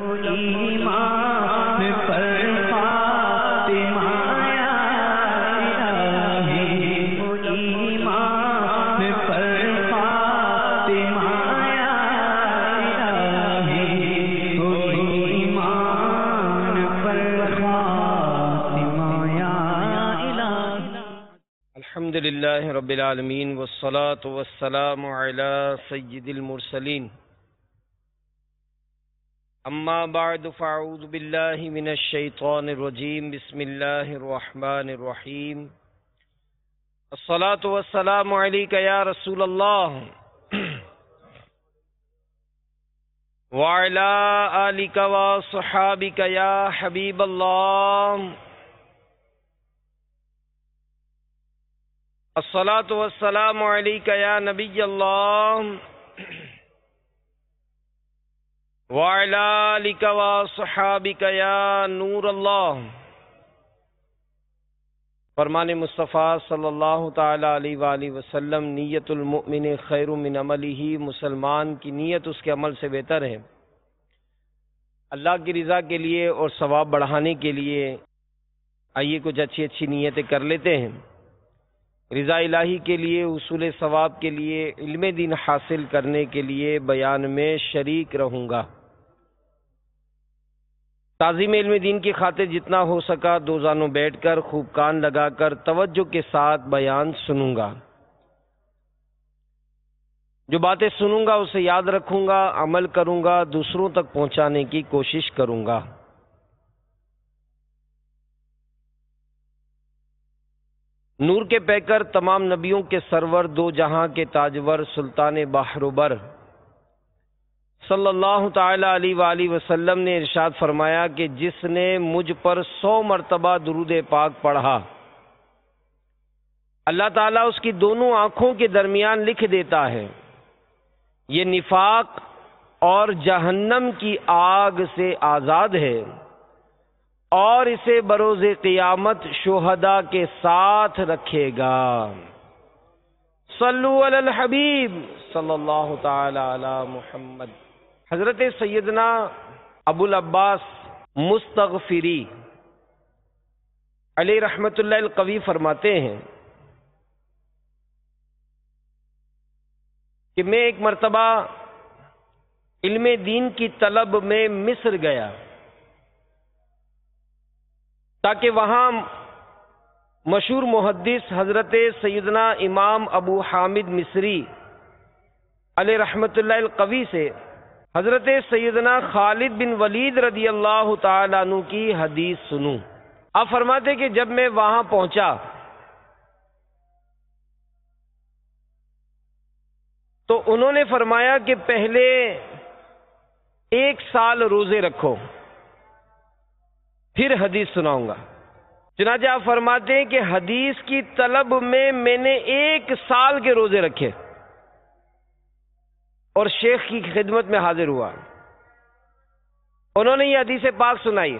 ایمان پر فاطمہ یا الہی، ایمان پر فاطمہ یا الہی، ایمان پر فاطمہ یا الہی۔ الحمدللہ رب العالمین والصلاة والسلام علی سید المرسلین، اما بعد فاعوذ باللہ من الشیطان الرجیم، بسم اللہ الرحمن الرحیم، الصلاة والسلام علیک یا رسول اللہ وعلی آلک وصحابک یا حبیب اللہ، الصلاة والسلام علیک یا نبی اللہ وعلی آلک وصحابک یا نور اللہ۔ فرمان مصطفیٰ صلی اللہ تعالی علیہ وآلہ وسلم، نیت المؤمن خیر من عملہ، مسلمان کی نیت اس کے عمل سے بہتر ہے۔ اللہ کی رضا کے لیے اور ثواب بڑھانے کے لیے آئیے کچھ اچھی اچھی نیتیں کر لیتے ہیں۔ رضا الہی کے لیے، حصول ثواب کے لیے، علم دین حاصل کرنے کے لیے بیان میں شریک رہوں گا۔ تعظیم علم دین کی خاطر جتنا ہو سکا دو زانوں بیٹھ کر خوب کان لگا کر توجہ کے ساتھ بیان سنوں گا۔ جو باتیں سنوں گا اسے یاد رکھوں گا، عمل کروں گا، دوسروں تک پہنچانے کی کوشش کروں گا۔ نور کے پیکر، تمام نبیوں کے سرور، دو جہاں کے تاجور، سلطان بحر و بر صلی اللہ تعالی علیہ وآلہ وسلم نے ارشاد فرمایا کہ جس نے مجھ پر 100 مرتبہ درود پاک پڑھا، اللہ تعالیٰ اس کی دونوں آنکھوں کے درمیان لکھ دیتا ہے یہ نفاق اور جہنم کی آگ سے آزاد ہے، اور اسے بروز قیامت شہداء کے ساتھ رکھے گا۔ صلو علی الحبیب صلی اللہ تعالی علی محمد۔ حضرت سیدنا ابو العباس مستغفری علیہ رحمت اللہ القوی فرماتے ہیں کہ میں ایک مرتبہ علم دین کی طلب میں مصر گیا تاکہ وہاں مشہور محدث حضرت سیدنا امام ابو حامد مصری علیہ رحمت اللہ القوی سے حضرت سیدنا خالد بن ولید رضی اللہ تعالیٰ عنہ کی حدیث سنوں۔ آپ فرماتے کہ جب میں وہاں پہنچا تو انہوں نے فرمایا کہ پہلے 1 سال روزے رکھو، پھر حدیث سناؤں گا۔ چنانچہ آپ فرماتے ہیں کہ حدیث کی طلب میں نے 1 سال کے روزے رکھے اور شیخ کی خدمت میں حاضر ہوا۔ انہوں نے یہ حدیث پاک سنائی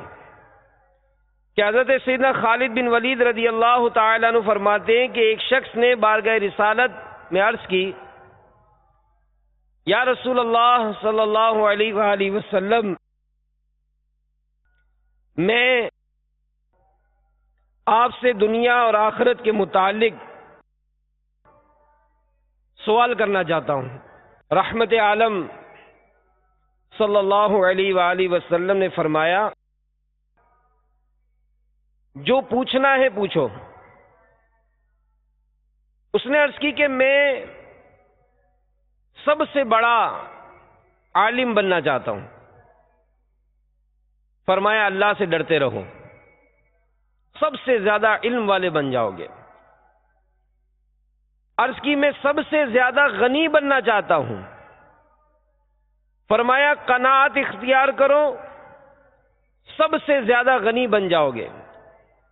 کہ حضرت سیدنا خالد بن ولید رضی اللہ تعالیٰ عنہ فرماتے ہیں کہ ایک شخص نے بارگاہ رسالت میں عرض کی، یا رسول اللہ صلی اللہ علیہ وآلہ وسلم، میں آپ سے دنیا اور آخرت کے متعلق سوال کرنا چاہتا ہوں۔ رحمت عالم صلی اللہ علیہ وآلہ وسلم نے فرمایا، جو پوچھنا ہے پوچھو۔ اس نے عرض کی کہ میں سب سے بڑا عالم بننا چاہتا ہوں۔ فرمایا اللہ سے ڈرتے رہو، سب سے زیادہ علم والے بن جاؤ گے۔ عرض کی میں سب سے زیادہ غنی بننا چاہتا ہوں۔ فرمایا قناعت اختیار کرو، سب سے زیادہ غنی بن جاؤ گے۔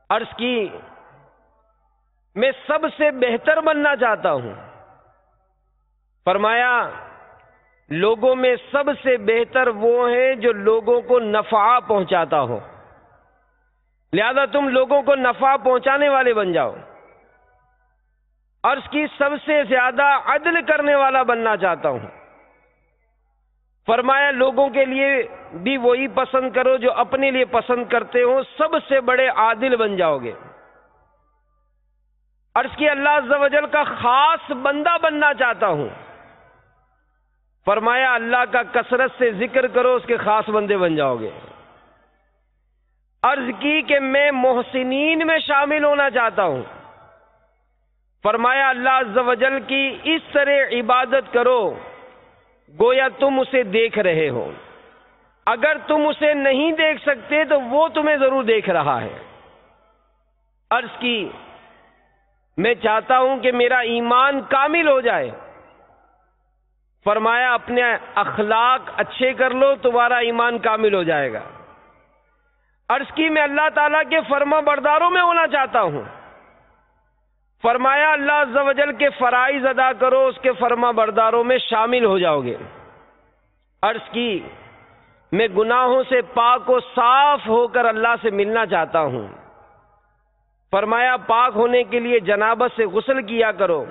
عرض کی میں سب سے بہتر بننا چاہتا ہوں۔ فرمایا لوگوں میں سب سے بہتر وہ ہے جو لوگوں کو نفع پہنچاتا ہو، لہذا تم لوگوں کو نفع پہنچانے والے بن جاؤ۔ عرض کی سب سے زیادہ عدل کرنے والا بننا چاہتا ہوں۔ فرمایا لوگوں کے لیے بھی وہی پسند کرو جو اپنے لیے پسند کرتے ہو، سب سے بڑے عادل بن جاؤ گے۔ عرض کی اللہ عز و جل کا خاص بندہ بننا چاہتا ہوں۔ فرمایا اللہ کا کثرت سے ذکر کرو، اس کے خاص بندے بن جاؤ گے۔ عرض کی کہ میں محسنین میں شامل ہونا چاہتا ہوں۔ فرمایا اللہ عز و جل کی اس طرح عبادت کرو گویا تم اسے دیکھ رہے ہو، اگر تم اسے نہیں دیکھ سکتے تو وہ تمہیں ضرور دیکھ رہا ہے۔ عرض کی میں چاہتا ہوں کہ میرا ایمان کامل ہو جائے۔ فرمایا اپنے اخلاق اچھے کر لو، تمہارا ایمان کامل ہو جائے گا۔ عرض کی میں اللہ تعالیٰ کے فرما برداروں میں ہونا چاہتا ہوں۔ فرمایا اللہ عز و جل کے فرائض ادا کرو، اس کے فرما برداروں میں شامل ہو جاؤ گے۔ عرض کی میں گناہوں سے پاک و صاف ہو کر اللہ سے ملنا چاہتا ہوں۔ فرمایا پاک ہونے کے لیے جنابت سے غسل کیا کرو،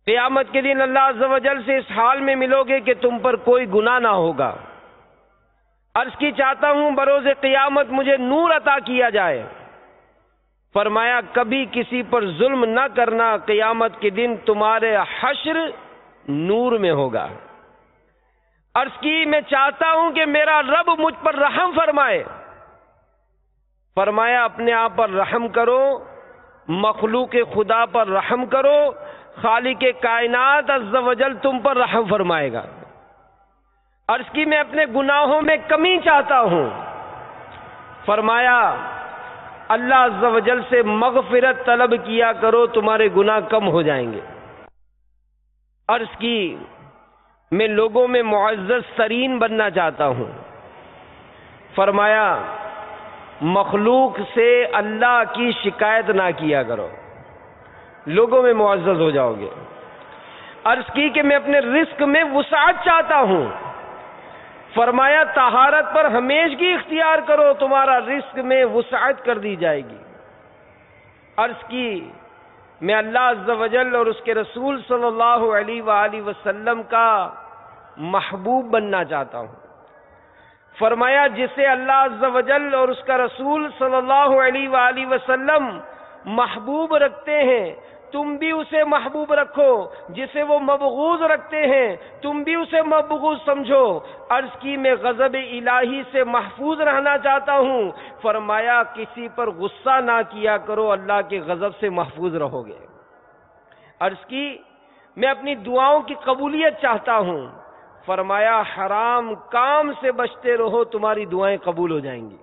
قیامت کے دن اللہ عز و جل سے اس حال میں ملو گے کہ تم پر کوئی گناہ نہ ہوگا۔ عرض کی چاہتا ہوں بروز قیامت مجھے نور عطا کیا جائے۔ فرمایا کبھی کسی پر ظلم نہ کرنا، قیامت کے دن تمہارے حشر نور میں ہوگا۔ عرض کی میں چاہتا ہوں کہ میرا رب مجھ پر رحم فرمائے۔ فرمایا اپنے آپ پر رحم کرو، مخلوق خدا پر رحم کرو، خالق کائنات عز و جل تم پر رحم فرمائے گا۔ عرض کی میں اپنے گناہوں میں کمی چاہتا ہوں۔ فرمایا اللہ عز و جل سے مغفرت طلب کیا کرو، تمہارے گناہ کم ہو جائیں گے۔ عرض کی میں لوگوں میں معزز ترین بننا چاہتا ہوں۔ فرمایا مخلوق سے اللہ کی شکایت نہ کیا کرو، لوگوں میں معزز ہو جاؤ گے۔ عرض کی کہ میں اپنے رزق میں وسعت چاہتا ہوں۔ فرمایا طہارت پر ہمیشگی اختیار کرو، تمہارا رزق میں وسعت کر دی جائے گی۔ عرض کی میں اللہ عز و جل اور اس کے رسول صلی اللہ علیہ وآلہ وسلم کا محبوب بننا چاہتا ہوں۔ فرمایا جسے اللہ عز و جل اور اس کا رسول صلی اللہ علیہ وآلہ وسلم محبوب رکھتے ہیں تم بھی اسے محبوب رکھو، جسے وہ مبغوض رکھتے ہیں تم بھی اسے مبغوض سمجھو۔ عرض کی میں غضب الہی سے محفوظ رہنا چاہتا ہوں۔ فرمایا کسی پر غصہ نہ کیا کرو، اللہ کے غضب سے محفوظ رہو گے۔ عرض کی میں اپنی دعاؤں کی قبولیت چاہتا ہوں۔ فرمایا حرام کام سے بچتے رہو، تمہاری دعائیں قبول ہو جائیں گی۔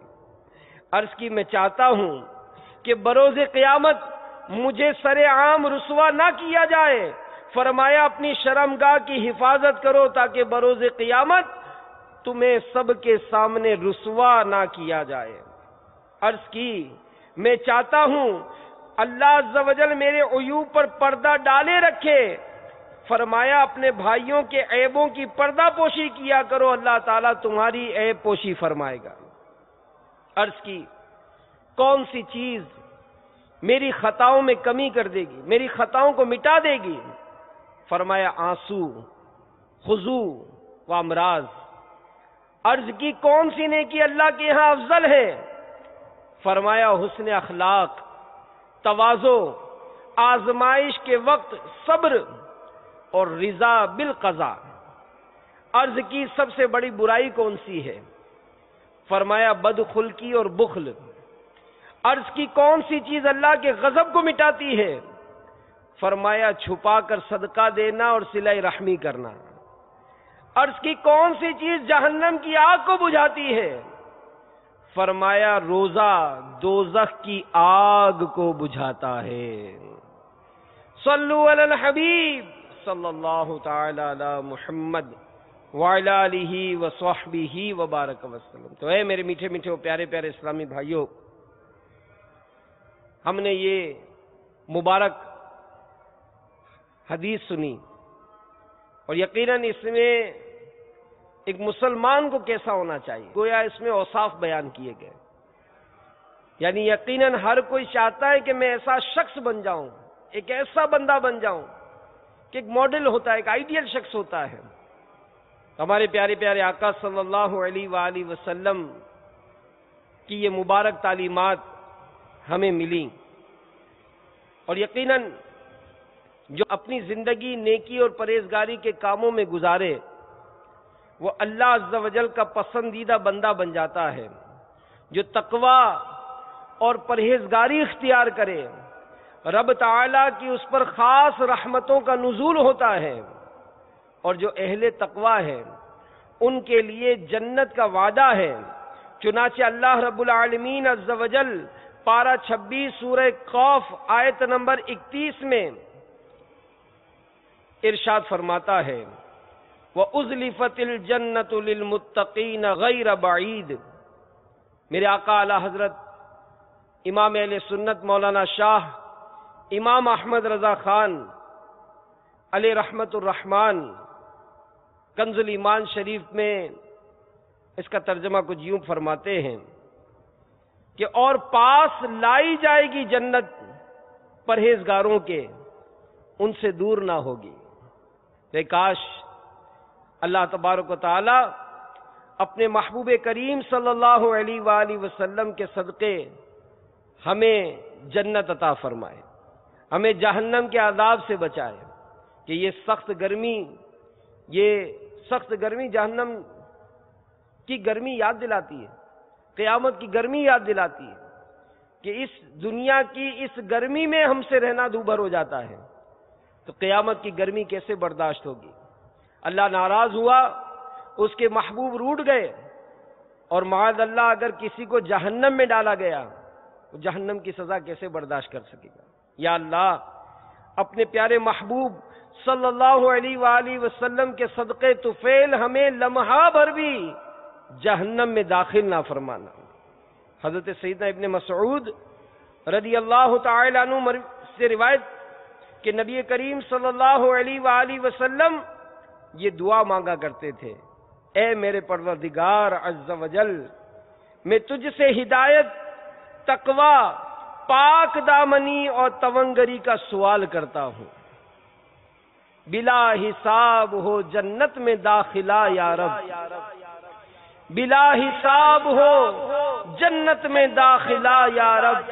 عرض کی میں چاہتا ہوں کہ بروز قیامت مجھے سر عام رسوا نہ کیا جائے۔ فرمایا اپنی شرمگاہ کی حفاظت کرو تاکہ بروز قیامت تمہیں سب کے سامنے رسوا نہ کیا جائے۔ عرض کی میں چاہتا ہوں اللہ عز و جل میرے عیوب پر پردہ ڈالے رکھے۔ فرمایا اپنے بھائیوں کے عیبوں کی پردہ پوشی کیا کرو، اللہ تعالیٰ تمہاری عیب پوشی فرمائے گا۔ عرض کی کون سی چیز میری خطاؤں میں کمی کر دے گی، میری خطاؤں کو مٹا دے گی؟ فرمایا آنسو، خضوع و امراض۔ عرض کی کون سی نیکی اللہ کے ہاں افضل ہے؟ فرمایا حسن اخلاق، تواضع، آزمائش کے وقت صبر اور رضا بالقضاء۔ عرض کی سب سے بڑی برائی کون سی ہے؟ فرمایا بدخلقی اور بخل۔ عرض کی کون سی چیز اللہ کے غضب کو مٹاتی ہے؟ فرمایا چھپا کر صدقہ دینا اور صلہ رحمی کرنا۔ عرض کی کون سی چیز جہنم کی آگ کو بجھاتی ہے؟ فرمایا روزہ دوزخ کی آگ کو بجھاتا ہے۔ صلو علی الحبیب صلی اللہ تعالی علی محمد وعلی آلہ وصحبہ وبارک وسلم۔ تو اے میرے میٹھے میٹھے و پیارے پیارے اسلامی بھائیوں، ہم نے یہ مبارک حدیث سنی اور یقیناً اس میں ایک مسلمان کو کیسا ہونا چاہیے، گویا اس میں اوصاف بیان کیے گئے۔ یعنی یقیناً ہر کوئی چاہتا ہے کہ میں ایسا شخص بن جاؤں، ایک ایسا بندہ بن جاؤں کہ ایک ماڈل ہوتا ہے، ایک آئیڈیل شخص ہوتا ہے۔ ہمارے پیارے پیارے آقا صلی اللہ علیہ وآلہ وسلم کی یہ مبارک تعلیمات ہمیں ملی، اور یقیناً جو اپنی زندگی نیکی اور پرہیزگاری کے کاموں میں گزارے وہ اللہ عز و جل کا پسندیدہ بندہ بن جاتا ہے۔ جو تقوی اور پرہیزگاری اختیار کرے رب تعالیٰ کی اس پر خاص رحمتوں کا نزول ہوتا ہے، اور جو اہل تقوی ہے ان کے لیے جنت کا وعدہ ہے۔ چنانچہ اللہ رب العالمین عز و جل پارہ 26 سورہ قاف آیت نمبر 31 میں ارشاد فرماتا ہے وَأُزْلِفَتِ الْجَنَّةُ لِلْمُتَّقِينَ غَيْرَ بَعِيدٍ۔ میرے آقا اعلیٰ حضرت امام اہل سنت مولانا شاہ امام احمد رضا خان علیہ رحمت الرحمن کنز الایمان شریف میں اس کا ترجمہ کچھ یوں فرماتے ہیں کہ اور پاس لائی جائے گی جنت پرہیزگاروں کے، ان سے دور نہ ہوگی۔ کہ کاش اللہ تبارک و تعالی اپنے محبوب کریم صلی اللہ علیہ وآلہ وسلم کے صدقے ہمیں جنت عطا فرمائے، ہمیں جہنم کے عذاب سے بچائے کہ یہ سخت گرمی جہنم کی گرمی یاد دلاتی ہے، قیامت کی گرمی یاد دلاتی ہے کہ اس دنیا کی اس گرمی میں ہم سے رہنا دوبھر ہو جاتا ہے، تو قیامت کی گرمی کیسے برداشت ہوگی؟ اللہ ناراض ہوا، اس کے محبوب روٹھ گئے، اور معاذ اللہ اگر کسی کو جہنم میں ڈالا گیا تو جہنم کی سزا کیسے برداشت کر سکے گا؟ یا اللہ اپنے پیارے محبوب صلی اللہ علیہ وآلہ وسلم کے صدقے طفیل ہمیں لمحہ بھر بھی جہنم میں داخل نہ فرمانا۔ حضرت سیدنا ابن مسعود رضی اللہ تعالی عنہ سے روایت کہ نبی کریم صلی اللہ علیہ وآلہ وسلم یہ دعا مانگا کرتے تھے، اے میرے پروردگار عز و جل، میں تجھ سے ہدایت، تقوی، پاک دامنی اور تونگری کا سوال کرتا ہوں، بلا حساب ہو جنت میں داخلہ یا رب، بلا حساب ہو جنت میں داخلہ یا رب،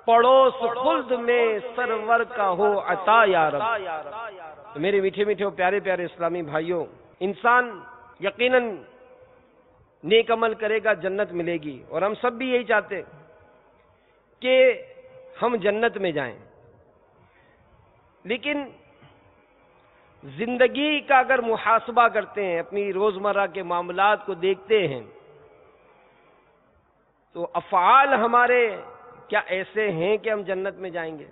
پڑوس خلد میں سرور کا ہو عطا یا رب۔ میرے میٹھے میٹھے پیارے پیارے اسلامی بھائیوں، انسان یقیناً نیک عمل کرے گا جنت ملے گی، اور ہم سب بھی یہی چاہتے ہیں کہ ہم جنت میں جائیں، لیکن زندگی کا اگر محاسبہ کرتے ہیں، اپنی روزمرہ کے معاملات کو دیکھتے ہیں، تو افعال ہمارے کیا ایسے ہیں کہ ہم جنت میں جائیں گے؟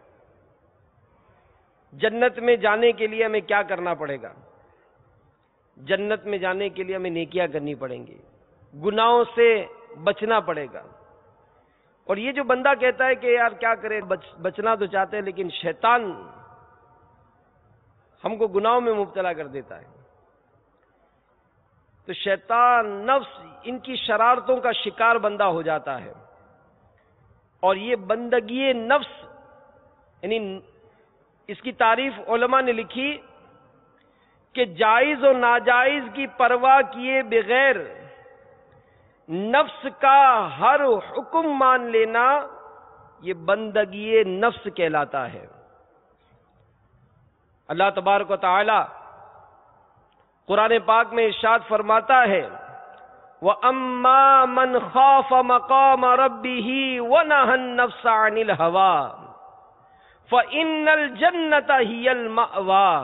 جنت میں جانے کے لیے ہمیں کیا کرنا پڑے گا؟ جنت میں جانے کے لیے ہمیں نیکیاں کرنی پڑیں گی، گناہوں سے بچنا پڑے گا۔ اور یہ جو بندہ کہتا ہے کہ یار کیا کرے، بچنا تو چاہتے ہیں لیکن شیطان ہم کو گناہوں میں مبتلا کر دیتا ہے، تو شیطان، نفس، ان کی شرارتوں کا شکار بندہ ہو جاتا ہے، اور یہ بندگی نفس، یعنی اس کی تعریف علماء نے لکھی کہ جائز و ناجائز کی پرواہ کیے بغیر نفس کا ہر حکم مان لینا، یہ بندگی نفس کہلاتا ہے۔ اللہ تبارک و تعالی قرآن پاک میں ارشاد فرماتا ہے وَأَمَّا مَنْ خَافَ مَقَامَ رَبِّهِ وَنَهَى النَّفْسَ عَنِ الْهَوَىٰ فَإِنَّ الْجَنَّةَ هِيَ الْمَأْوَىٰ۔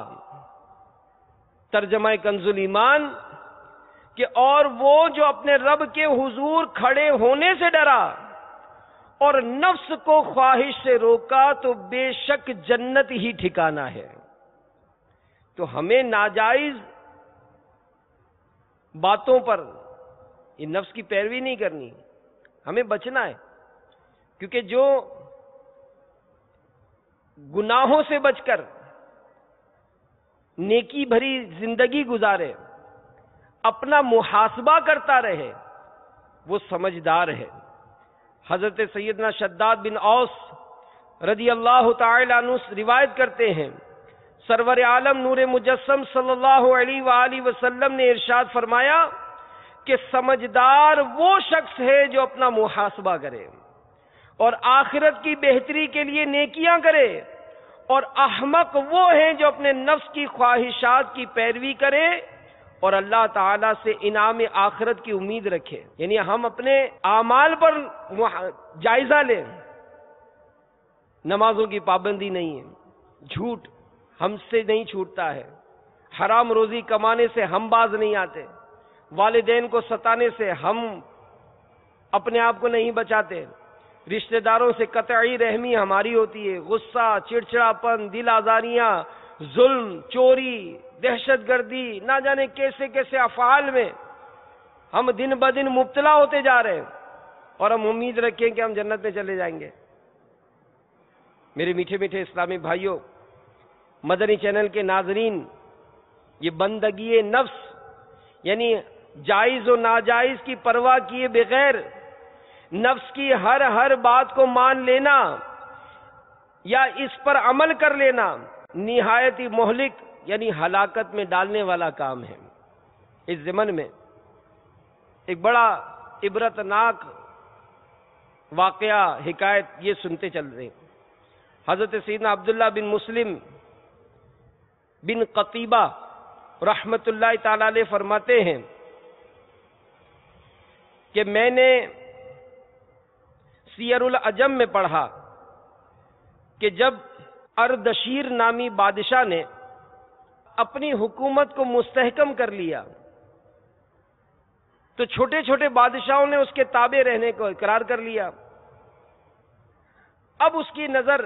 ترجمہ کنز الایمان کہ اور وہ جو اپنے رب کے حضور کھڑے ہونے سے ڈرا اور نفس کو خواہش سے روکا تو بے شک جنت ہی ٹھکانہ ہے۔ تو ہمیں ناجائز باتوں پر یہ نفس کی پیروی نہیں کرنی، ہمیں بچنا ہے، کیونکہ جو گناہوں سے بچ کر نیکی بھری زندگی گزارے، اپنا محاسبہ کرتا رہے، وہ سمجھدار ہے۔ حضرت سیدنا شداد بن اوس رضی اللہ تعالی عنہ روایت کرتے ہیں سرور عالم نور مجسم صلی اللہ علیہ وآلہ وسلم نے ارشاد فرمایا کہ سمجھدار وہ شخص ہے جو اپنا محاسبہ کرے اور آخرت کی بہتری کے لیے نیکیاں کرے، اور احمق وہ ہیں جو اپنے نفس کی خواہشات کی پیروی کرے اور اللہ تعالیٰ سے انعام آخرت کی امید رکھے۔ یعنی ہم اپنے اعمال پر جائزہ لیں۔ نمازوں کی پابندی نہیں ہے، جھوٹ ہم سے نہیں چھوٹتا ہے، حرام روزی کمانے سے ہم باز نہیں آتے، والدین کو ستانے سے ہم اپنے آپ کو نہیں بچاتے، رشتہ داروں سے قطعی رحمی ہماری ہوتی ہے، غصہ، چڑچڑاپن، دل آزاریاں، ظلم، چوری، دہشت گردی، نہ جانے کیسے کیسے افعال میں ہم دن بدن مبتلا ہوتے جا رہے ہیں، اور ہم امید رکھیں کہ ہم جنت میں چلے جائیں گے۔ میرے میٹھے میٹھے اسلامی بھائیوں، مدنی چینل کے ناظرین، یہ بندگی نفس یعنی جائز و ناجائز کی پرواہ کیے بغیر نفس کی ہر بات کو مان لینا یا اس پر عمل کر لینا نہایت ہی مہلک یعنی ہلاکت میں ڈالنے والا کام ہے۔ اس ضمن میں ایک بڑا عبرتناک واقعہ حکایت یہ سنتے چل رہے ہیں۔ حضرت سیدنا عبداللہ بن مسلم بن قطیبہ رحمت اللہ تعالی علیہ فرماتے ہیں کہ میں نے سیر العجم میں پڑھا کہ جب اردشیر نامی بادشاہ نے اپنی حکومت کو مستحکم کر لیا تو چھوٹے چھوٹے بادشاہوں نے اس کے تابع رہنے کو اقرار کر لیا۔ اب اس کی نظر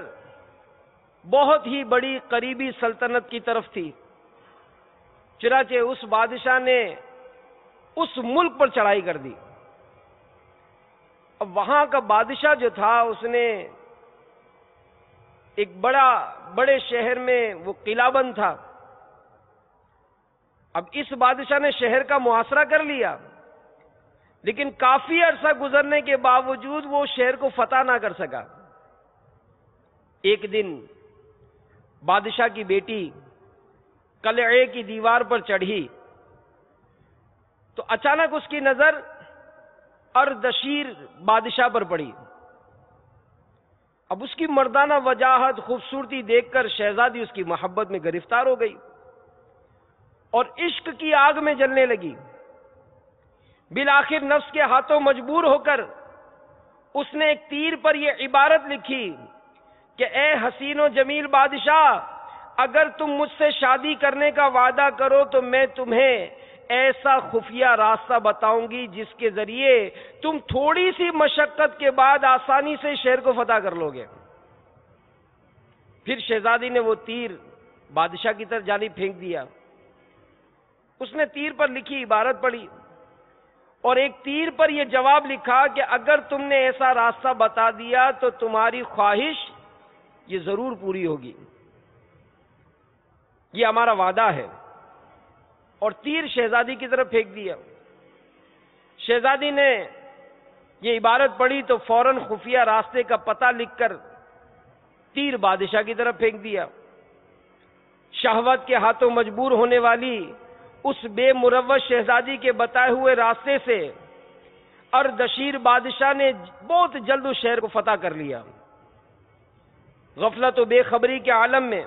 بہت ہی بڑی قریبی سلطنت کی طرف تھی، چنانچہ اس بادشاہ نے اس ملک پر چڑھائی کر دی۔ اب وہاں کا بادشاہ جو تھا اس نے ایک بڑے شہر میں وہ قلعہ بند تھا۔ اب اس بادشاہ نے شہر کا محاصرہ کر لیا، لیکن کافی عرصہ گزرنے کے باوجود وہ شہر کو فتح نہ کر سکا۔ ایک دن بادشاہ کی بیٹی قلعے کی دیوار پر چڑھی تو اچانک اس کی نظر اردشیر بادشاہ پر پڑی۔ اب اس کی مردانہ وجاہت، خوبصورتی دیکھ کر شہزادی اس کی محبت میں گرفتار ہو گئی اور عشق کی آگ میں جلنے لگی۔ بالآخر نفس کے ہاتھوں مجبور ہو کر اس نے ایک تیر پر یہ عبارت لکھی کہ اے حسین و جمیل بادشاہ، اگر تم مجھ سے شادی کرنے کا وعدہ کرو تو میں تمہیں ایسا خفیہ راستہ بتاؤں گی جس کے ذریعے تم تھوڑی سی مشقت کے بعد آسانی سے شہر کو فتح کر لو گے۔ پھر شہزادی نے وہ تیر بادشاہ کی طرف جانب پھینک دیا۔ اس نے تیر پر لکھی عبارت پڑھی اور ایک تیر پر یہ جواب لکھا کہ اگر تم نے ایسا راستہ بتا دیا تو تمہاری خواہش یہ ضرور پوری ہوگی، یہ ہمارا وعدہ ہے۔ اور تیر شہزادی کی طرف پھینک دیا۔ شہزادی نے یہ عبارت پڑھی تو فوراً خفیہ راستے کا پتہ لکھ کر تیر بادشاہ کی طرف پھینک دیا۔ شہوت کے ہاتھوں مجبور ہونے والی اس بے مروت شہزادی کے بتائے ہوئے راستے سے اردشیر بادشاہ نے بہت جلد اس شہر کو فتح کر لیا۔ غفلت و بے خبری کے عالم میں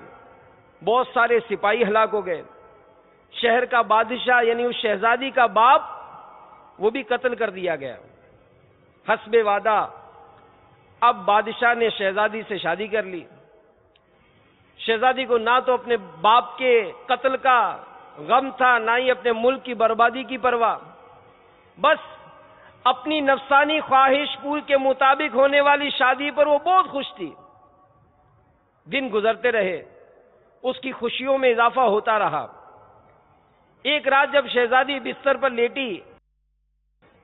بہت سارے سپاہی ہلاک ہو گئے۔ شہر کا بادشاہ یعنی اس شہزادی کا باپ وہ بھی قتل کر دیا گیا۔ حسب وعدہ اب بادشاہ نے شہزادی سے شادی کر لی۔ شہزادی کو نہ تو اپنے باپ کے قتل کا غم تھا، نہ ہی اپنے ملک کی بربادی کی پرواہ، بس اپنی نفسانی خواہش پور کے مطابق ہونے والی شادی پر وہ بہت خوش تھی۔ دن گزرتے رہے، اس کی خوشیوں میں اضافہ ہوتا رہا۔ ایک رات جب شہزادی بستر پر لیٹی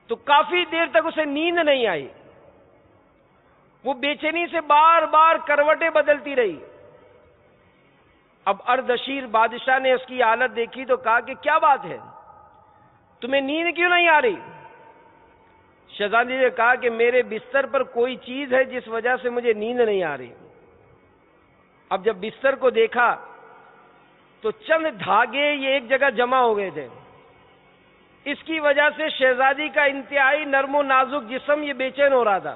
تو کافی دیر تک اسے نیند نہیں آئی۔ وہ بے چینی سے بار بار کروٹیں بدلتی رہی۔ اب اردشیر بادشاہ نے اس کی حالت دیکھی تو کہا کہ کیا بات ہے، تمہیں نیند کیوں نہیں آ رہی؟ شہزادی نے کہا کہ میرے بستر پر کوئی چیز ہے جس وجہ سے مجھے نیند نہیں آ رہی۔ اب جب بستر کو دیکھا تو چند دھاگے یہ ایک جگہ جمع ہو گئے تھے. اس کی وجہ سے شہزادی کا انتہائی نرم و نازک جسم یہ بے چین ہو رہا تھا.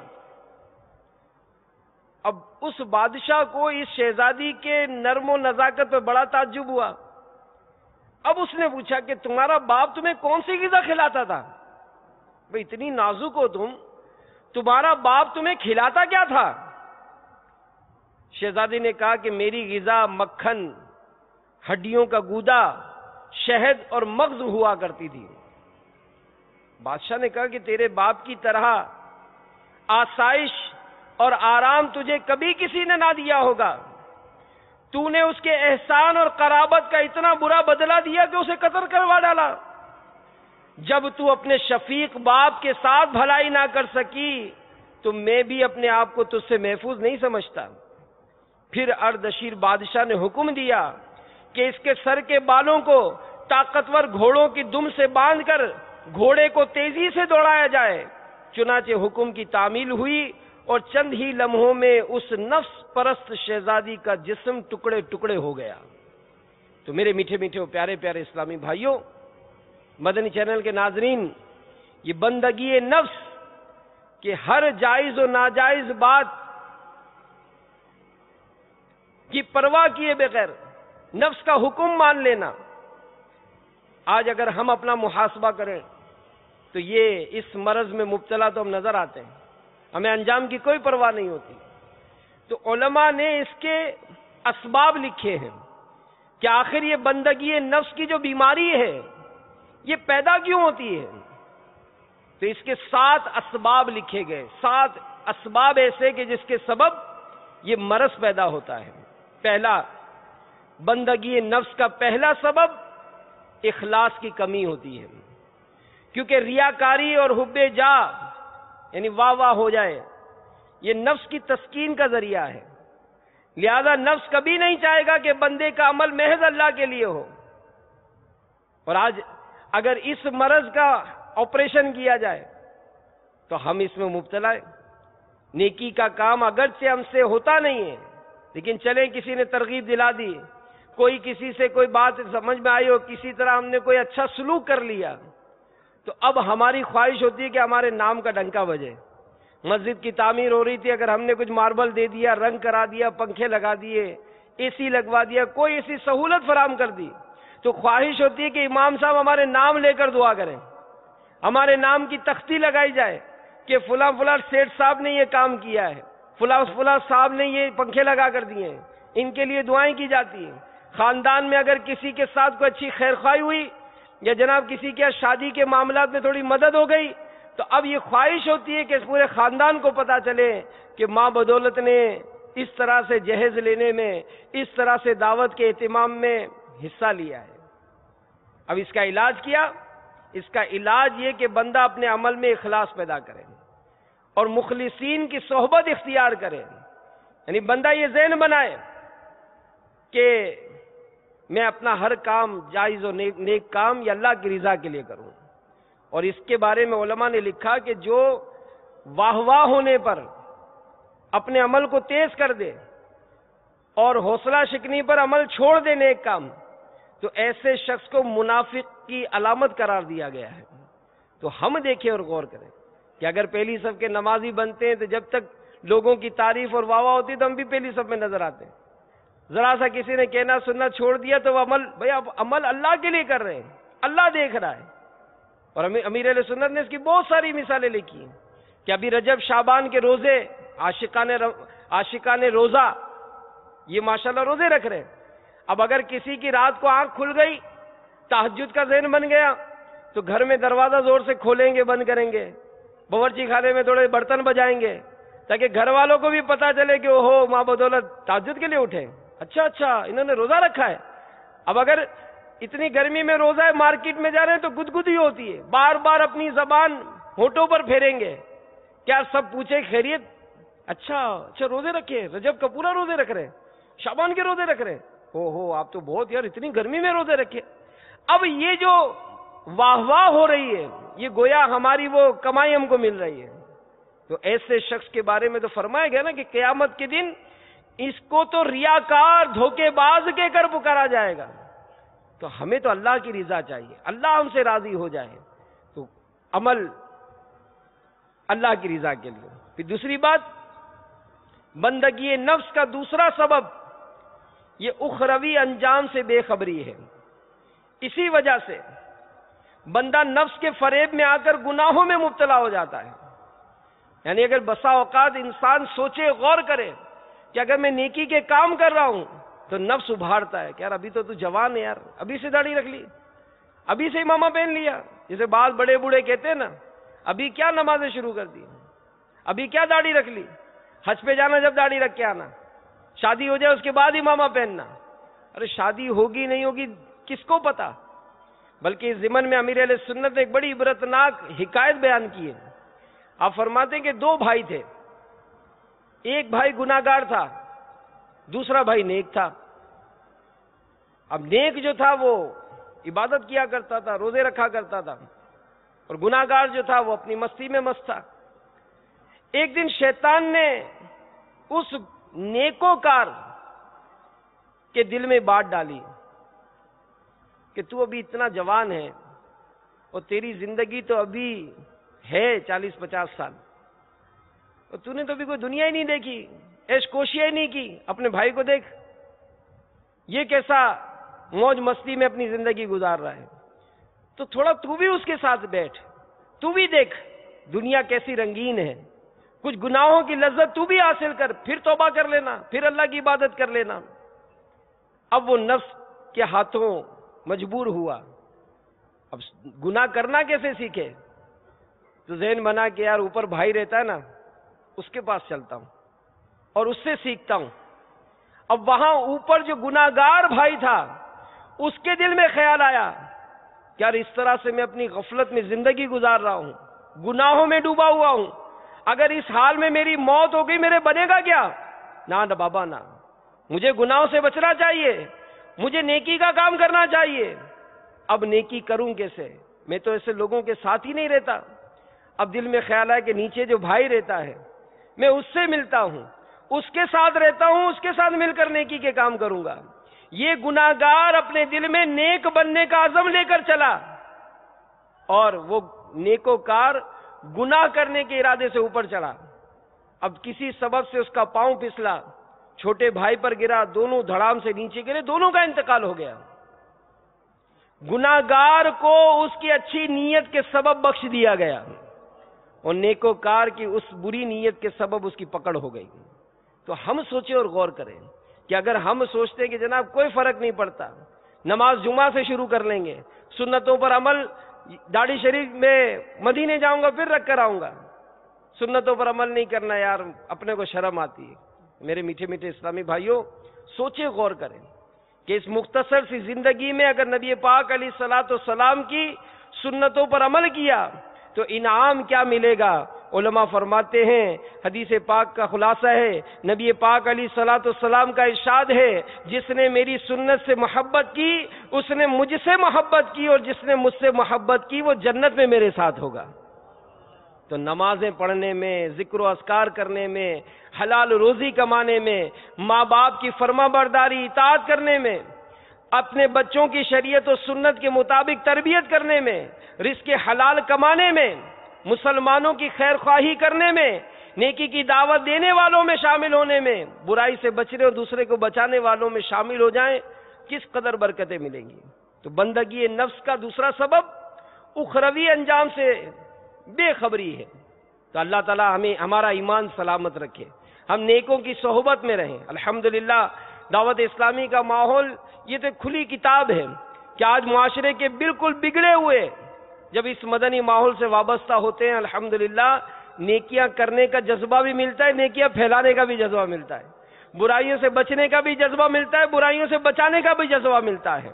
اب اس بادشاہ کو اس شہزادی کے نرم و نزاکت پہ بڑا تعجب ہوا. اب اس نے پوچھا کہ تمہارا باپ تمہیں کون سی غذا کھلاتا تھا؟ بھئی اتنی نازک ہو تمہارا باپ تمہیں کھلاتا کیا تھا؟ شہزادی نے کہا کہ میری غذا مکھن، ہڈیوں کا گودا، شہد اور مغز ہوا کرتی تھی. بادشاہ نے کہا کہ تیرے باپ کی طرح آسائش اور آرام تجھے کبھی کسی نے نہ دیا ہوگا. تو نے اس کے احسان اور قرابت کا اتنا برا بدلہ دیا کہ اسے قتل کروا ڈالا. جب تو اپنے شفیق باپ کے ساتھ بھلائی نہ کر سکی تو میں بھی اپنے آپ کو تجھ سے محفوظ نہیں سمجھتا. پھر اردشیر بادشاہ نے حکم دیا کہ اس کے سر کے بالوں کو طاقتور گھوڑوں کی دم سے باندھ کر گھوڑے کو تیزی سے دوڑایا جائے. چنانچہ حکم کی تعمیل ہوئی اور چند ہی لمحوں میں اس نفس پرست شہزادی کا جسم ٹکڑے ٹکڑے ہو گیا. تو میرے میٹھے میٹھے اور پیارے پیارے اسلامی بھائیوں، مدنی چینل کے ناظرین، یہ بندگی نفس کہ ہر جائز و ناجائز بات کی پرواہ کیے بغیر نفس کا حکم مان لینا، آج اگر ہم اپنا محاسبہ کریں تو یہ اس مرض میں مبتلا تو ہم نظر آتے ہیں، ہمیں انجام کی کوئی پرواہ نہیں ہوتی. تو علماء نے اس کے اسباب لکھے ہیں کہ آخر یہ بندگی نفس کی جو بیماری ہے یہ پیدا کیوں ہوتی ہے. تو اس کے 7 اسباب لکھے گئے، 7 اسباب ایسے کہ جس کے سبب یہ مرض پیدا ہوتا ہے. پہلا، بندگی نفس کا پہلا سبب اخلاص کی کمی ہوتی ہے، کیونکہ ریاکاری اور حب جاہ یعنی واہ واہ ہو جائے یہ نفس کی تسکین کا ذریعہ ہے. لہذا نفس کبھی نہیں چاہے گا کہ بندے کا عمل محض اللہ کے لیے ہو. اور آج اگر اس مرض کا آپریشن کیا جائے تو ہم اس میں مبتلا ہیں. نیکی کا کام اگرچہ ہم سے ہوتا نہیں ہے، لیکن چلیں کسی نے ترغیب دلا دی، کوئی کسی سے کوئی بات سمجھ میں آئی ہو، کسی طرح ہم نے کوئی اچھا سلوک کر لیا، تو اب ہماری خواہش ہوتی ہے کہ ہمارے نام کا ڈنکا بجے. مسجد کی تعمیر ہو رہی تھی، اگر ہم نے کچھ ماربل دے دیا، رنگ کرا دیا، پنکھے لگا دیے، اے سی لگوا دیا، کوئی ایسی سہولت فراہم کر دی، تو خواہش ہوتی ہے کہ امام صاحب ہمارے نام لے کر دعا کریں، ہمارے نام کی تختی لگائی جائے کہ فلاں فلاں سیٹھ صاحب نے یہ کام کیا ہے، فلاں فلاں صاحب نے یہ پنکھے لگا کر دیے ہیں، ان کے لیے دعائیں کی جاتی ہیں. خاندان میں اگر کسی کے ساتھ کوئی اچھی خیر خواہی ہوئی یا جناب کسی کے شادی کے معاملات میں تھوڑی مدد ہو گئی، تو اب یہ خواہش ہوتی ہے کہ پورے خاندان کو پتا چلے کہ ماں بدولت نے اس طرح سے جہیز لینے میں، اس طرح سے دعوت کے اہتمام میں حصہ لیا ہے. اب اس کا علاج کیا؟ اس کا علاج یہ کہ بندہ اپنے عمل میں اخلاص پیدا کرے اور مخلصین کی صحبت اختیار کرے. یعنی بندہ یہ ذہن بنائے کہ میں اپنا ہر کام جائز و نیک کام یا اللہ کی رضا کے لیے کروں. اور اس کے بارے میں علماء نے لکھا کہ جو واہ واہ ہونے پر اپنے عمل کو تیز کر دے اور حوصلہ شکنی پر عمل چھوڑ دے نیک کام، تو ایسے شخص کو منافق کی علامت قرار دیا گیا ہے. تو ہم دیکھیں اور غور کریں کہ اگر پہلی صف کے نمازی بنتے ہیں تو جب تک لوگوں کی تعریف اور واہ واہ ہوتی ہے تو ہم بھی پہلی صف میں نظر آتے ہیں. ذرا سا کسی نے کہنا سننا چھوڑ دیا تو وہ عمل اللہ کے لیے کر رہے ہیں، اللہ دیکھ رہا ہے. اور امیر اہل سنت نے اس کی بہت ساری مثالیں لکھی ہیں کہ ابھی رجب شعبان کے روزے، عاشقان روزہ یہ ماشاءاللہ روزے رکھ رہے ہیں. اب اگر کسی کی رات کو آنکھ کھل گئی، تہجد کا ذہن بن گیا، تو گھر میں دروازہ زور سے کھولیں گے، بند کریں گے، باورچی خانے میں تھوڑے برتن بجائیں گے تاکہ گھر والوں کو بھی پتا چلے کہ اوہو ماں بدولت تہجد کے لیے اٹھے، اچھا انہوں نے روزہ رکھا ہے. اب اگر اتنی گرمی میں روزہ ہے، مارکیٹ میں جا رہے ہیں تو گدگدی ہوتی ہے، بار بار اپنی زبان ہونٹوں پر پھیریں گے، کیا سب پوچھے خیریت؟ اچھا روزے رکھے، رجب کا پورا روزے رکھ رہے، شعبان کے روزے رکھ رہے، اوہو آپ تو بہت یار اتنی گرمی میں روزے رکھے. اب یہ جو واہ واہ ہو رہی ہے یہ گویا ہماری وہ کمائی ہم کو مل رہی ہے. تو ایسے شخص کے بارے میں تو فرمایا گیا نا کہ قیامت کے دن اس کو تو ریاکار دھوکے باز کے کر پکارا جائے گا. تو ہمیں تو اللہ کی رضا چاہیے، اللہ ہم سے راضی ہو جائے، تو عمل اللہ کی رضا کے لیے۔ پھر دوسری بات، بندگی نفس کا دوسرا سبب یہ اخروی انجام سے بے خبری ہے۔ اسی وجہ سے بندہ نفس کے فریب میں آ کر گناہوں میں مبتلا ہو جاتا ہے۔ یعنی اگر بسا اوقات انسان سوچے، غور کرے کہ اگر میں نیکی کے کام کر رہا ہوں تو نفس ابھارتا ہے کہ یار ابھی تو جوان ہے یار، ابھی سے داڑھی رکھ لی، ابھی سے امامہ پہن لیا، جسے بعض بڑے بوڑھے کہتے ہیں نا، ابھی کیا نمازیں شروع کر دی، ابھی کیا داڑھی رکھ لی، حج پہ جانا جب داڑھی رکھ کے آنا، شادی ہو جائے اس کے بعد امامہ پہننا۔ ارے شادی ہوگی نہیں ہوگی کس کو پتا؟ بلکہ اس ضمن میں امیر اہل سنت نے ایک بڑی عبرتناک حکایت بیان کی ہے۔ آپ فرماتے ہیں کہ دو بھائی تھے، ایک بھائی گناہگار تھا، دوسرا بھائی نیک تھا۔ اب نیک جو تھا وہ عبادت کیا کرتا تھا، روزے رکھا کرتا تھا، اور گناہگار جو تھا وہ اپنی مستی میں مست تھا۔ ایک دن شیطان نے اس نیکوکار کے دل میں بات ڈالی کہ تو ابھی اتنا جوان ہے اور تیری زندگی تو ابھی ہے 40-50 سال، اور تو نے تو ابھی کوئی دنیا ہی نہیں دیکھی، عیش کوشیاں ہی نہیں کی، اپنے بھائی کو دیکھ، یہ کیسا موج مستی میں اپنی زندگی گزار رہا ہے، تو تھوڑا تو بھی اس کے ساتھ بیٹھ، تو بھی دیکھ دنیا کیسی رنگین ہے، کچھ گناہوں کی لذت تو بھی حاصل کر، پھر توبہ کر لینا، پھر اللہ کی عبادت کر لینا۔ اب وہ نفس کے ہاتھوں مجبور ہوا، اب گناہ کرنا کیسے سیکھے؟ تو ذہن بنا کہ یار اوپر بھائی رہتا ہے نا، اس کے پاس چلتا ہوں اور اس سے سیکھتا ہوں۔ اب وہاں اوپر جو گناہگار بھائی تھا اس کے دل میں خیال آیا کہ یار اس طرح سے میں اپنی غفلت میں زندگی گزار رہا ہوں، گناہوں میں ڈوبا ہوا ہوں، اگر اس حال میں میری موت ہو گئی میرے بنے گا کیا؟ نہ بابا نہ، مجھے گناہوں سے بچنا چاہیے، مجھے نیکی کا کام کرنا چاہیے۔ اب نیکی کروں کیسے؟ میں تو ایسے لوگوں کے ساتھ ہی نہیں رہتا۔ اب دل میں خیال ہے کہ نیچے جو بھائی رہتا ہے میں اس سے ملتا ہوں، اس کے ساتھ رہتا ہوں، اس کے ساتھ مل کر نیکی کے کام کروں گا۔ یہ گناہگار اپنے دل میں نیک بننے کا عزم لے کر چلا، اور وہ نیکوکار گناہ کرنے کے ارادے سے اوپر چڑھا۔ اب کسی سبب سے اس کا پاؤں پھسلا، چھوٹے بھائی پر گرا، دونوں دھڑام سے نیچے گرے، دونوں کا انتقال ہو گیا۔ گناہگار کو اس کی اچھی نیت کے سبب بخش دیا گیا، اور نیکوکار کی اس بری نیت کے سبب اس کی پکڑ ہو گئی۔ تو ہم سوچیں اور غور کریں کہ اگر ہم سوچتے ہیں کہ جناب کوئی فرق نہیں پڑتا، نماز جمعہ سے شروع کر لیں گے، سنتوں پر عمل، داڑھی شریف میں مدینے جاؤں گا پھر رکھ کر آؤں گا، سنتوں پر عمل نہیں کرنا، یار اپنے کو شرم آتی ہے۔ میرے میٹھے میٹھے اسلامی بھائیوں، سوچیں غور کریں کہ اس مختصر سی زندگی میں اگر نبی پاک علیہ الصلوۃ والسلام کی سنتوں پر عمل کیا تو انعام کیا ملے گا؟ علماء فرماتے ہیں، حدیث پاک کا خلاصہ ہے، نبی پاک علیہ الصلوۃ والسلام کا ارشاد ہے، جس نے میری سنت سے محبت کی اس نے مجھ سے محبت کی، اور جس نے مجھ سے محبت کی وہ جنت میں میرے ساتھ ہوگا۔ تو نمازیں پڑھنے میں، ذکر و اذکار کرنے میں، حلال روزی کمانے میں، ماں باپ کی فرما برداری اطاعت کرنے میں، اپنے بچوں کی شریعت و سنت کے مطابق تربیت کرنے میں، رزق حلال کمانے میں، مسلمانوں کی خیر خواہی کرنے میں، نیکی کی دعوت دینے والوں میں شامل ہونے میں، برائی سے بچنے اور دوسرے کو بچانے والوں میں شامل ہو جائیں، کس قدر برکتیں ملیں گی۔ تو بندگی نفس کا دوسرا سبب اخروی انجام سے بے خبری ہے۔ تو اللہ تعالی ہمیں ہمارا ایمان سلامت رکھے، ہم نیکوں کی صحبت میں رہیں۔ الحمدللہ دعوت اسلامی کا ماحول یہ تو کھلی کتاب ہے کہ آج معاشرے کے بالکل بگڑے ہوئے جب اس مدنی ماحول سے وابستہ ہوتے ہیں، الحمدللہ نیکیاں کرنے کا جذبہ بھی ملتا ہے، نیکیاں پھیلانے کا بھی جذبہ ملتا ہے، برائیوں سے بچنے کا بھی جذبہ ملتا ہے، برائیوں سے بچانے کا بھی جذبہ ملتا ہے۔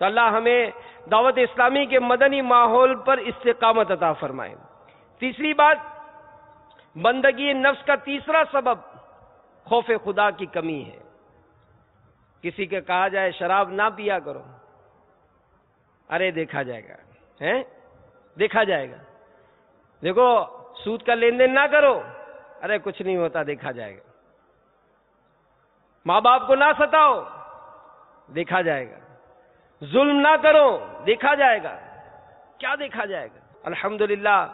تو اللہ ہمیں دعوت اسلامی کے مدنی ماحول پر استقامت عطا فرمائے۔ تیسری بات، بندگی نفس کا تیسرا سبب خوف خدا کی کمی ہے۔ کسی کے کہا جائے شراب نہ پیا کرو، ارے دیکھا جائے گا، دیکھا جائے گا۔ دیکھو سود کا لین دین نہ کرو، ارے کچھ نہیں ہوتا، دیکھا جائے گا۔ ماں باپ کو نہ ستاؤ، دیکھا جائے گا۔ ظلم نہ کرو، دیکھا جائے گا، کیا دیکھا جائے گا؟ الحمدللہ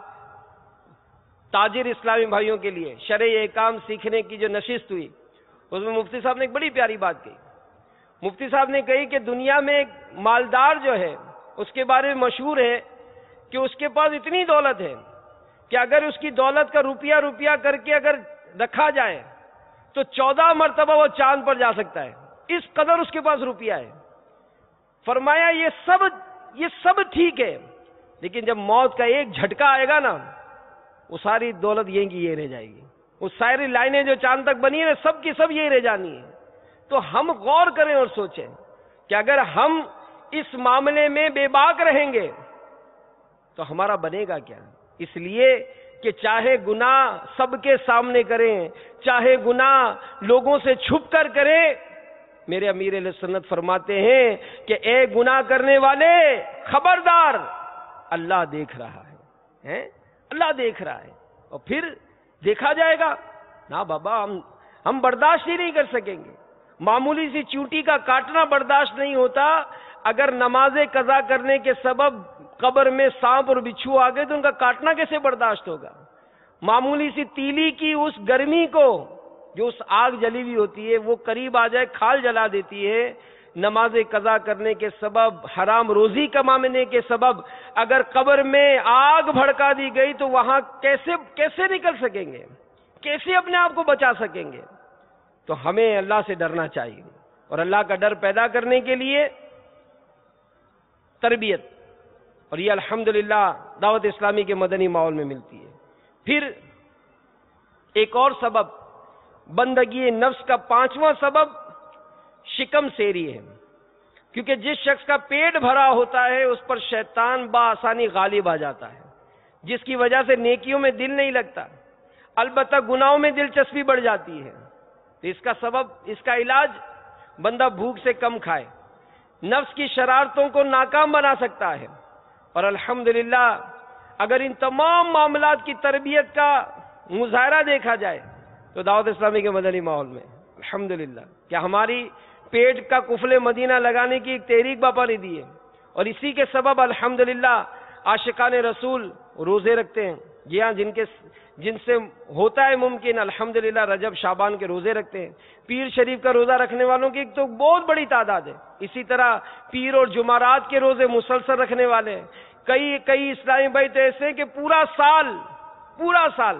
تاجر اسلامی بھائیوں کے لیے شرعی احکام سیکھنے کی جو نشست ہوئی، اس میں مفتی صاحب نے ایک بڑی پیاری بات کہی۔ مفتی صاحب نے کہی کہ دنیا میں ایک مالدار جو ہے اس کے بارے میں مشہور ہے کہ اس کے پاس اتنی دولت ہے کہ اگر اس کی دولت کا روپیہ روپیہ کر کے اگر رکھا جائے تو 14 مرتبہ وہ چاند پر جا سکتا ہے، اس قدر اس کے پاس روپیہ ہے۔ فرمایا یہ سب ٹھیک ہے، لیکن جب موت کا ایک جھٹکا آئے گا نا، وہ ساری دولت یہ کی یہ رہ جائے گی، وہ ساری لائنیں جو چاند تک بنی ہیں سب کی سب یہ رہ جانی ہے۔ تو ہم غور کریں اور سوچیں کہ اگر ہم اس معاملے میں بے باک رہیں گے تو ہمارا بنے گا کیا؟ اس لیے کہ چاہے گناہ سب کے سامنے کریں، چاہے گناہ لوگوں سے چھپ کر کریں، میرے امیر اہل سنت فرماتے ہیں کہ اے گناہ کرنے والے خبردار، اللہ دیکھ رہا ہے، اللہ دیکھ رہا ہے، اور پھر دیکھا جائے گا نا بابا، ہم برداشت ہی نہیں کر سکیں گے۔ معمولی سی چونٹی کا کاٹنا برداشت نہیں ہوتا، اگر نماز قضا کرنے کے سبب قبر میں سانپ اور بچھو آ گئے تو ان کا کاٹنا کیسے برداشت ہوگا؟ معمولی سی تیلی کی اس گرمی کو، جو اس آگ جلی ہوئی ہوتی ہے، وہ قریب آ جائے کھال جلا دیتی ہے۔ نماز قضا کرنے کے سبب، حرام روزی کمانے کے سبب اگر قبر میں آگ بھڑکا دی گئی تو وہاں کیسے نکل سکیں گے؟ کیسے اپنے آپ کو بچا سکیں گے؟ تو ہمیں اللہ سے ڈرنا چاہیے، اور اللہ کا ڈر پیدا کرنے کے لیے تربیت، اور یہ الحمدللہ دعوت اسلامی کے مدنی ماحول میں ملتی ہے۔ پھر ایک اور سبب، بندگی نفس کا 5واں سبب شکم سیری ہے، کیونکہ جس شخص کا پیٹ بھرا ہوتا ہے اس پر شیطان بآسانی غالب آ جاتا ہے، جس کی وجہ سے نیکیوں میں دل نہیں لگتا، البتہ گناہوں میں دلچسپی بڑھ جاتی ہے۔ تو اس کا سبب، اس کا علاج، بندہ بھوک سے کم کھائے، نفس کی شرارتوں کو ناکام بنا سکتا ہے۔ اور الحمدللہ اگر ان تمام معاملات کی تربیت کا مظاہرہ دیکھا جائے تو دعوت اسلامی کے مدنی ماحول میں الحمدللہ کیا ہماری پیٹ کا قفل مدینہ لگانے کی ایک تحریک باپا نے دی ہے، اور اسی کے سبب الحمدللہ عاشقان رسول روزے رکھتے ہیں۔ جی ہاں، جن سے ہوتا ہے ممکن، الحمدللہ رجب شعبان کے روزے رکھتے ہیں۔ پیر شریف کا روزہ رکھنے والوں کی ایک تو بہت بڑی تعداد ہے، اسی طرح پیر اور جمعرات کے روزے مسلسل رکھنے والے ہیں۔ کئی اسلامی بھائی تو ایسے ہیں کہ پورا سال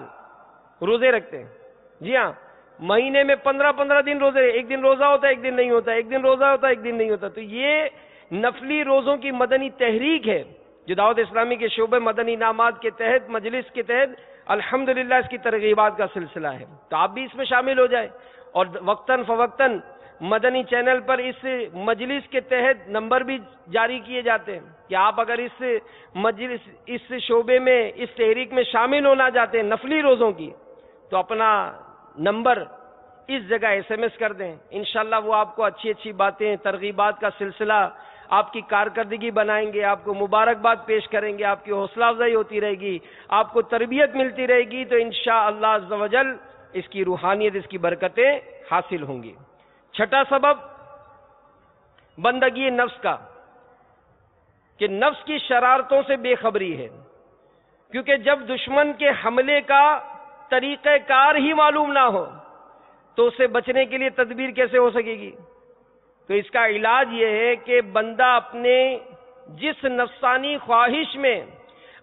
روزے رکھتے ہیں۔ جی ہاں، مہینے میں 15 دن روزے، ایک دن روزہ ہوتا ہے ایک دن نہیں ہوتا، ایک دن روزہ ہوتا ہے ایک دن نہیں ہوتا۔ تو یہ نفلی روزوں کی مدنی تحریک ہے جو دعوت اسلامی کے شعبہ مدنی انعامات کے تحت، مجلس کے تحت الحمدللہ اس کی ترغیبات کا سلسلہ ہے۔ تو آپ بھی اس میں شامل ہو جائیں، اور وقتاً فوقتاً مدنی چینل پر اس مجلس کے تحت نمبر بھی جاری کیے جاتے ہیں کہ آپ اگر اس شعبے میں، اس تحریک میں شامل ہونا چاہتے ہیں نفلی روزوں کی، تو اپنا نمبر اس جگہ SMS کر دیں۔ انشاءاللہ وہ آپ کو اچھی باتیں، ترغیبات کا سلسلہ، آپ کی کارکردگی بنائیں گے، آپ کو مبارکباد پیش کریں گے، آپ کی حوصلہ افزائی ہوتی رہے گی، آپ کو تربیت ملتی رہے گی، تو انشاءاللہ عز و جل اس کی روحانیت، اس کی برکتیں حاصل ہوں گی۔ چھٹا سبب بندگی نفس کا، کہ نفس کی شرارتوں سے بے خبری ہے، کیونکہ جب دشمن کے حملے کا طریقہ کار ہی معلوم نہ ہو تو اسے بچنے کے لیے تدبیر کیسے ہو سکے گی؟ تو اس کا علاج یہ ہے کہ بندہ اپنے جس نفسانی خواہش میں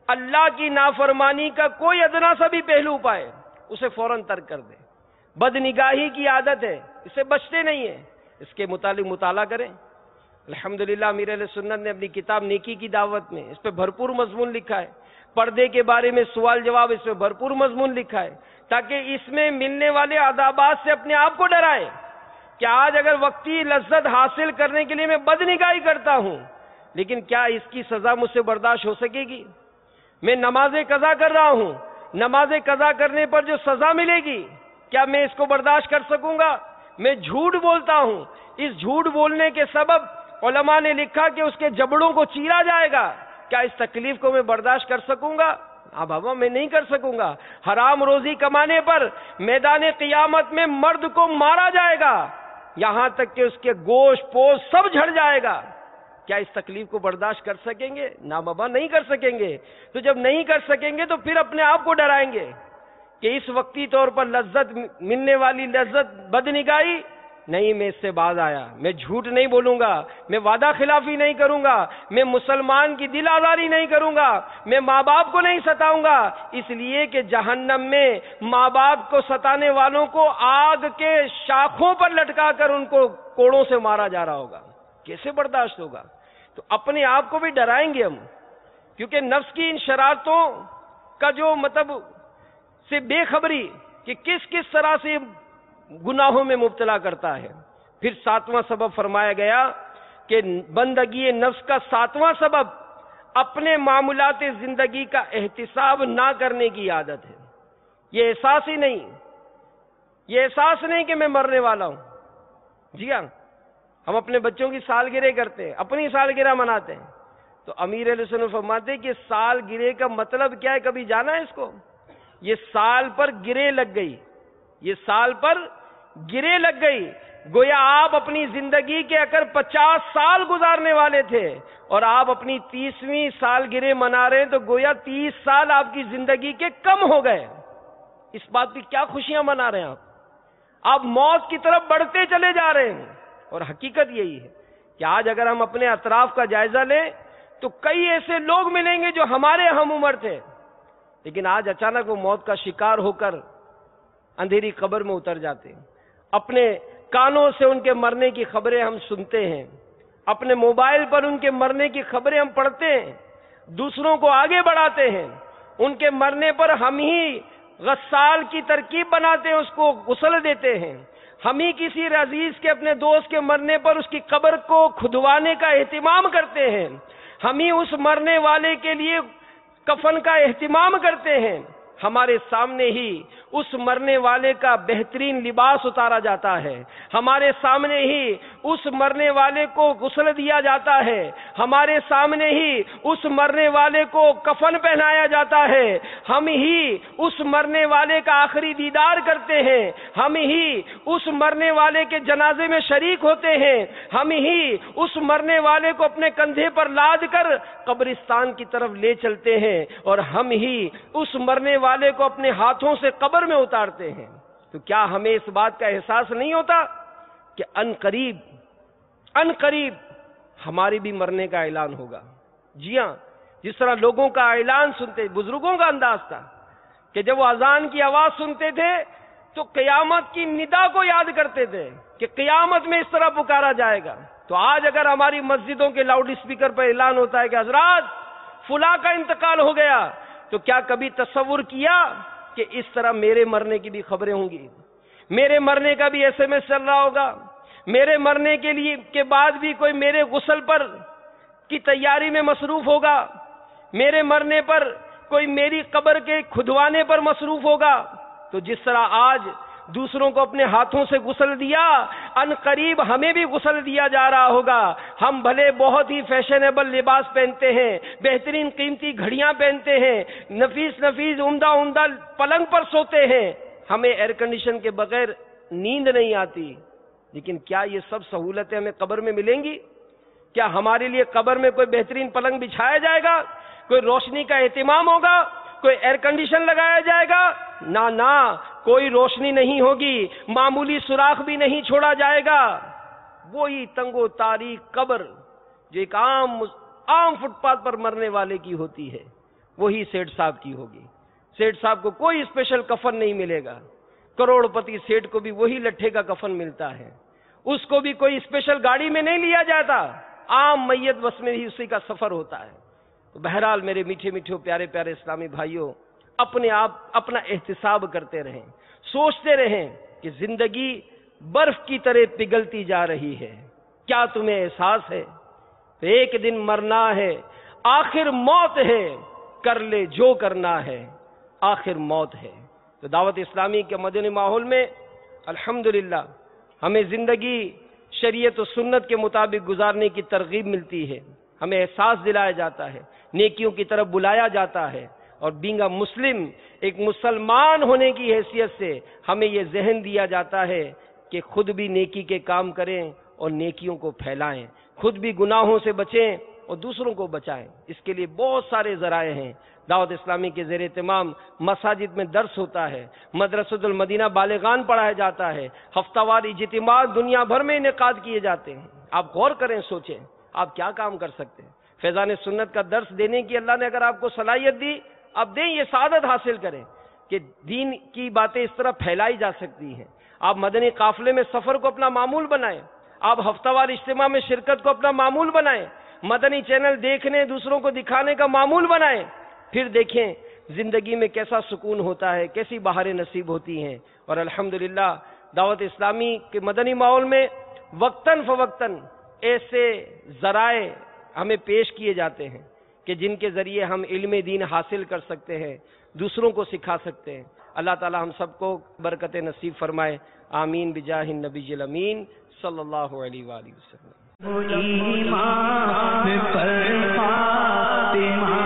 اللہ کی نافرمانی کا کوئی ادنا سا بھی پہلو پائے اسے فوراً ترک کر دے۔ بد نگاہی کی عادت ہے، اسے بچتے نہیں ہیں، اس کے متعلق مطالعہ کریں۔ الحمدللہ امیر اہل سنت نے اپنی کتاب نیکی کی دعوت میں اس پہ بھرپور مضمون لکھا ہے، پردے کے بارے میں سوال جواب اس پہ بھرپور مضمون لکھا ہے، تاکہ اس میں ملنے والے عذابات سے اپنے آپ کو ڈرائے کہ آج اگر وقتی لذت حاصل کرنے کے لیے میں بد نگاہی کرتا ہوں، لیکن کیا اس کی سزا مجھ سے برداشت ہو سکے گی؟ میں نماز قضا کر رہا ہوں، نماز قضا کرنے پر جو سزا ملے گی کیا میں اس کو برداشت کر سکوں گا؟ میں جھوٹ بولتا ہوں، اس جھوٹ بولنے کے سبب علماء نے لکھا کہ اس کے جبڑوں کو چیرا جائے گا، کیا اس تکلیف کو میں برداشت کر سکوں گا؟ بابا میں نہیں کر سکوں گا۔ حرام روزی کمانے پر میدان قیامت میں مرد کو مارا جائے گا، یہاں تک کہ اس کے گوشت پوست سب جھڑ جائے گا، کیا اس تکلیف کو برداشت کر سکیں گے؟ نا بابا نہیں کر سکیں گے. تو جب نہیں کر سکیں گے تو پھر اپنے آپ کو ڈرائیں گے کہ اس وقتی طور پر لذت ملنے والی لذت بدنگاہی نہیں، میں اس سے باز آیا، میں جھوٹ نہیں بولوں گا، میں وعدہ خلافی نہیں کروں گا، میں مسلمان کی دل آزاری نہیں کروں گا، میں ماں باپ کو نہیں ستاؤں گا، اس لیے کہ جہنم میں ماں باپ کو ستانے والوں کو آگ کے شاخوں پر لٹکا کر ان کو کوڑوں سے مارا جا رہا ہوگا. کیسے برداشت ہوگا؟ تو اپنے آپ کو بھی ڈرائیں گے ہم، کیونکہ نفس کی ان شرارتوں کا جو مطلب سے بے خبری کہ کس کس طرح سے گناہوں میں مبتلا کرتا ہے. پھر 7واں سبب فرمایا گیا کہ بندگی نفس کا 7واں سبب اپنے معاملات زندگی کا احتساب نہ کرنے کی عادت ہے. یہ احساس ہی نہیں، یہ احساس نہیں کہ میں مرنے والا ہوں. جی ہاں، ہم اپنے بچوں کی سالگرہ کرتے ہیں، اپنی سالگرہ مناتے ہیں، تو امیر علیہ السلام فرماتے ہیں کہ سالگرہ کا مطلب کیا ہے؟ کبھی جانا ہے اس کو؟ یہ سال پر گرے لگ گئی، یہ سال پر گرے لگ گئی. گویا آپ اپنی زندگی کے اگر 50 سال گزارنے والے تھے اور آپ اپنی 30ویں سالگرہ منا رہے ہیں تو گویا 30 سال آپ کی زندگی کے کم ہو گئے. اس بات کی کیا خوشیاں منا رہے ہیں آپ موت کی طرف بڑھتے چلے جا رہے ہیں. اور حقیقت یہی ہے کہ آج اگر ہم اپنے اطراف کا جائزہ لیں تو کئی ایسے لوگ ملیں گے جو ہمارے ہم عمر تھے، لیکن آج اچانک وہ موت کا شکار ہو کر اندھیری قبر میں اتر جاتے ہیں. اپنے کانوں سے ان کے مرنے کی خبریں ہم سنتے ہیں، اپنے موبائل پر ان کے مرنے کی خبریں ہم پڑھتے ہیں، دوسروں کو آگے بڑھاتے ہیں. ان کے مرنے پر ہم ہی غسال کی ترکیب بناتے ہیں، اس کو غسل دیتے ہیں. ہم ہی کسی عزیز کے اپنے دوست کے مرنے پر اس کی قبر کو کھدوانے کا اہتمام کرتے ہیں. ہم ہی اس مرنے والے کے لیے کفن کا اہتمام کرتے ہیں. ہمارے سامنے ہی اس مرنے والے کا بہترین لباس اتارا جاتا ہے، ہمارے سامنے ہی اس مرنے والے کو غسل دیا جاتا ہے، ہمارے سامنے ہی اس مرنے والے کو کفن پہنایا جاتا ہے. ہم ہی اس مرنے والے کا آخری دیدار کرتے ہیں، ہم ہی اس مرنے والے کے جنازے میں شریک ہوتے ہیں، ہم ہی اس مرنے والے کو اپنے کندھے پر لاد کر قبرستان کی طرف لے چلتے ہیں، اور ہم ہی اس مرنے والے کو اپنے ہاتھوں سے قبر میں اتارتے ہیں. تو کیا ہمیں اس بات کا احساس نہیں ہوتا کہ ان قریب ہماری بھی مرنے کا اعلان ہوگا؟ جی ہاں، جس طرح لوگوں کا اعلان سنتے، بزرگوں کا انداز تھا کہ جب وہ اذان کی آواز سنتے تھے تو قیامت کی ندا کو یاد کرتے تھے کہ قیامت میں اس طرح پکارا جائے گا. تو آج اگر ہماری مسجدوں کے لاؤڈ اسپیکر پر اعلان ہوتا ہے کہ حضرات فلاں کا انتقال ہو گیا، تو کیا کبھی تصور کیا کہ اس طرح میرے مرنے کی بھی خبریں ہوں گی، میرے مرنے کا بھی SMS چل رہا ہوگا، میرے مرنے کے بعد بھی کوئی میرے غسل پر کی تیاری میں مصروف ہوگا، میرے مرنے پر کوئی میری قبر کے کھدوانے پر مصروف ہوگا. تو جس طرح آج دوسروں کو اپنے ہاتھوں سے غسل دیا، ان قریب ہمیں بھی غسل دیا جا رہا ہوگا. ہم بھلے بہت ہی فیشنیبل لباس پہنتے ہیں، بہترین قیمتی گھڑیاں پہنتے ہیں، نفیس عمدہ پلنگ پر سوتے ہیں، ہمیں ایئر کنڈیشن کے بغیر نیند نہیں آتی، لیکن کیا یہ سب سہولتیں ہمیں قبر میں ملیں گی؟ کیا ہمارے لیے قبر میں کوئی بہترین پلنگ بچھایا جائے گا، کوئی روشنی کا اہتمام ہوگا، کوئی ایئر کنڈیشن لگایا جائے گا؟ نہ کوئی روشنی نہیں ہوگی، معمولی سوراخ بھی نہیں چھوڑا جائے گا. وہی تنگ و تاریک قبر جو ایک عام فٹ پاتھ پر مرنے والے کی ہوتی ہے، وہی سیٹھ صاحب کی ہوگی. سیٹھ صاحب کو کوئی اسپیشل کفن نہیں ملے گا، کروڑ پتی سیٹھ کو بھی وہی لٹھے کا کفن ملتا ہے، اس کو بھی کوئی اسپیشل گاڑی میں نہیں لیا جاتا، عام میت بس میں ہی اسی کا سفر ہوتا ہے. تو بہرحال میرے میٹھے پیارے اسلامی بھائیوں، اپنا احتساب کرتے رہیں، سوچتے رہیں کہ زندگی برف کی طرح پگھلتی جا رہی ہے. کیا تمہیں احساس ہے؟ ایک دن مرنا ہے، آخر موت ہے، کر لے جو کرنا ہے، آخر موت ہے. تو دعوت اسلامی کے مدنی ماحول میں الحمدللہ ہمیں زندگی شریعت و سنت کے مطابق گزارنے کی ترغیب ملتی ہے، ہمیں احساس دلایا جاتا ہے، نیکیوں کی طرف بلایا جاتا ہے، اور بینگ مسلم، ایک مسلمان ہونے کی حیثیت سے ہمیں یہ ذہن دیا جاتا ہے کہ خود بھی نیکی کے کام کریں اور نیکیوں کو پھیلائیں. خود بھی گناہوں سے بچیں اور دوسروں کو بچائیں۔ اس کے لیے بہت سارے ذرائع ہیں۔ دعوت اسلامی کے زیر اہتمام مساجد میں درس ہوتا ہے، مدرسۃ المدینہ بالغان پڑھایا جاتا ہے، ہفتہ وار اجتماعات دنیا بھر میں انعقاد کیے جاتے ہیں۔ آپ غور کریں، سوچیں آپ کیا کام کر سکتے ہیں۔ فیضان سنت کا درس دینے کی اللہ نے اگر آپ کو صلاحیت دی، آپ دیں، یہ سعادت حاصل کریں کہ دین کی باتیں اس طرح پھیلائی جا سکتی ہیں۔ آپ مدنی قافلے میں سفر کو اپنا معمول بنائیں، آپ ہفتہ وار اجتماع میں شرکت کو اپنا معمول بنائیں، مدنی چینل دیکھنے، دوسروں کو دکھانے کا معمول بنائیں، پھر دیکھیں زندگی میں کیسا سکون ہوتا ہے، کیسی بہاریں نصیب ہوتی ہیں۔ اور الحمدللہ دعوت اسلامی کے مدنی ماحول میں وقتاً فوقتاً ایسے ذرائع ہمیں پیش کیے جاتے ہیں کہ جن کے ذریعے ہم علم دین حاصل کر سکتے ہیں، دوسروں کو سکھا سکتے ہیں۔ اللہ تعالی ہم سب کو برکت نصیب فرمائے، آمین بجاہ النبی الامین صلی اللہ علیہ وآلہ وسلم۔ ایمان پر فاطمہ